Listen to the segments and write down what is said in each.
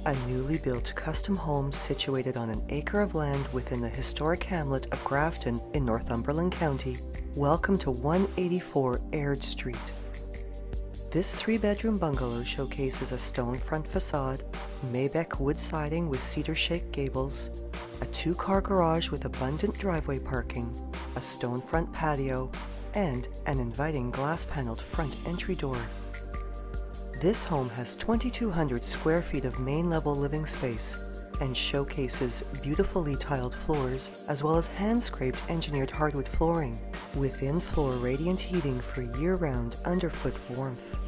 a newly built custom home situated on an acre of land within the historic hamlet of Grafton in Northumberland County. Welcome to 184 Aird Street. This 3-bedroom bungalow showcases a stone front facade, Maibec wood siding with cedar-shaped gables, a 2-car garage with abundant driveway parking, a stone front patio, and an inviting glass-paneled front entry door. This home has 2,200 square feet of main-level living space and showcases beautifully tiled floors as well as hand-scraped engineered hardwood flooring with in-floor radiant heating for year-round underfoot warmth.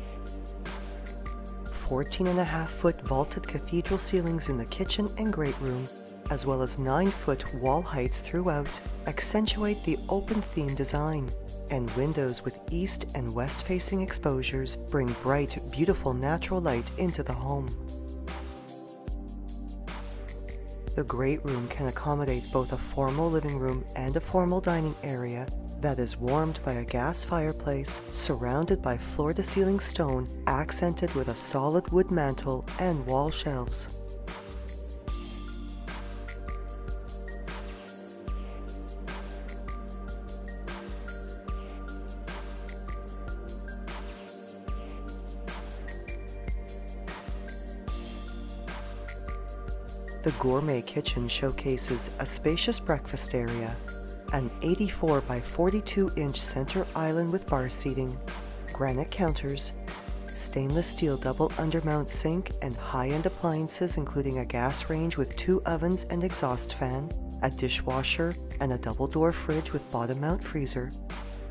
14.5-foot vaulted cathedral ceilings in the kitchen and great room, as well as 9-foot wall heights throughout, accentuate the open theme design, and windows with east and west facing exposures bring bright, beautiful natural light into the home. The great room can accommodate both a formal living room and a formal dining area that is warmed by a gas fireplace surrounded by floor-to-ceiling stone accented with a solid wood mantel and wall shelves. The Gourmet Kitchen showcases a spacious breakfast area, an 84 by 42-inch center island with bar seating, granite counters, stainless steel double undermount sink and high-end appliances including a gas range with 2 ovens and exhaust fan, a dishwasher, and a double-door fridge with bottom-mount freezer,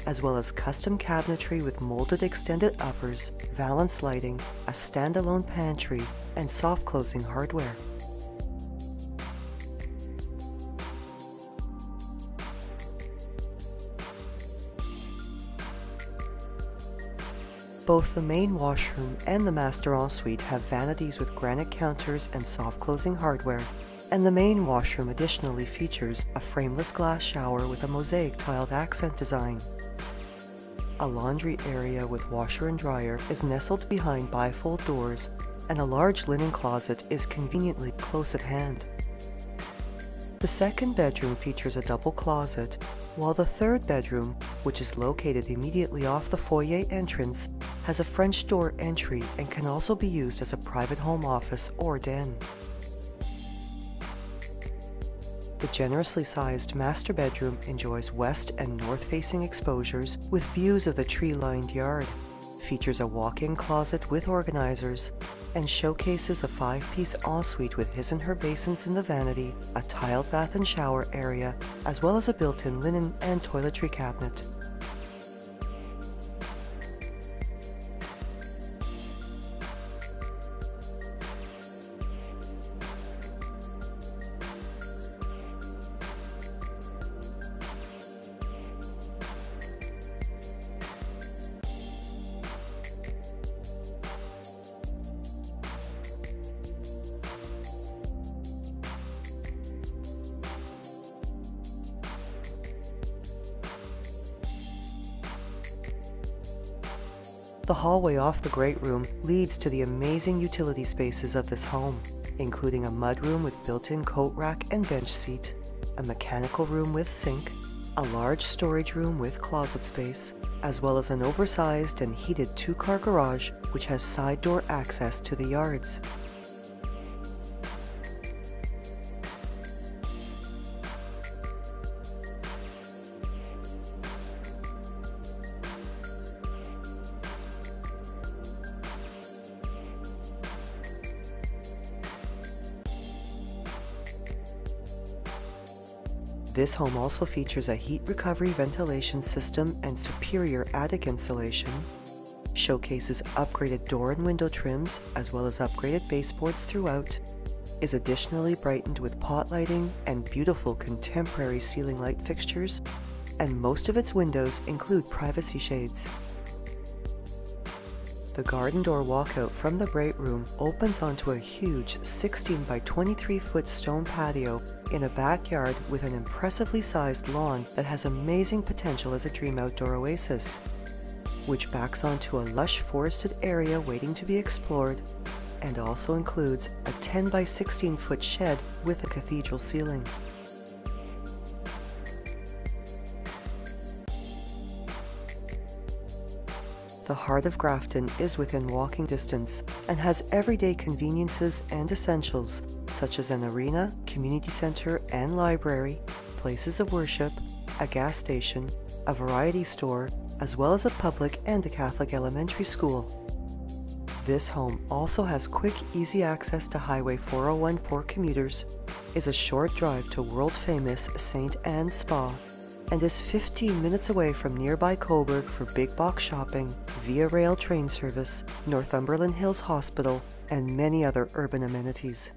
as well as custom cabinetry with molded extended uppers, valance lighting, a standalone pantry, and soft-closing hardware. Both the main washroom and the master ensuite have vanities with granite counters and soft-closing hardware, and the main washroom additionally features a frameless glass shower with a mosaic tiled accent design. A laundry area with washer and dryer is nestled behind bifold doors, and a large linen closet is conveniently close at hand. The second bedroom features a double closet, while the third bedroom, which is located immediately off the foyer entrance, has a French door entry and can also be used as a private home office or den. The generously sized master bedroom enjoys west and north-facing exposures with views of the tree-lined yard, features a walk-in closet with organizers, and showcases a 5-piece ensuite with his and her basins in the vanity, a tiled bath and shower area, as well as a built-in linen and toiletry cabinet. The hallway off the great room leads to the amazing utility spaces of this home, including a mudroom with built-in coat rack and bench seat, a mechanical room with sink, a large storage room with closet space, as well as an oversized and heated 2-car garage which has side door access to the yards. This home also features a heat recovery ventilation system and superior attic insulation, showcases upgraded door and window trims as well as upgraded baseboards throughout, is additionally brightened with pot lighting and beautiful contemporary ceiling light fixtures, and most of its windows include privacy shades. The garden door walkout from the great room opens onto a huge 16 by 23-foot stone patio in a backyard with an impressively sized lawn that has amazing potential as a dream outdoor oasis, which backs onto a lush forested area waiting to be explored, and also includes a 10 by 16 foot shed with a cathedral ceiling. The heart of Grafton is within walking distance and has everyday conveniences and essentials such as an arena, community centre and library, places of worship, a gas station, a variety store, as well as a public and a Catholic elementary school. This home also has quick, easy access to Highway 401 for commuters, is a short drive to world-famous St. Anne's Spa, and is 15 minutes away from nearby Coburg for big box shopping, Via Rail train service, Northumberland Hills Hospital, and many other urban amenities.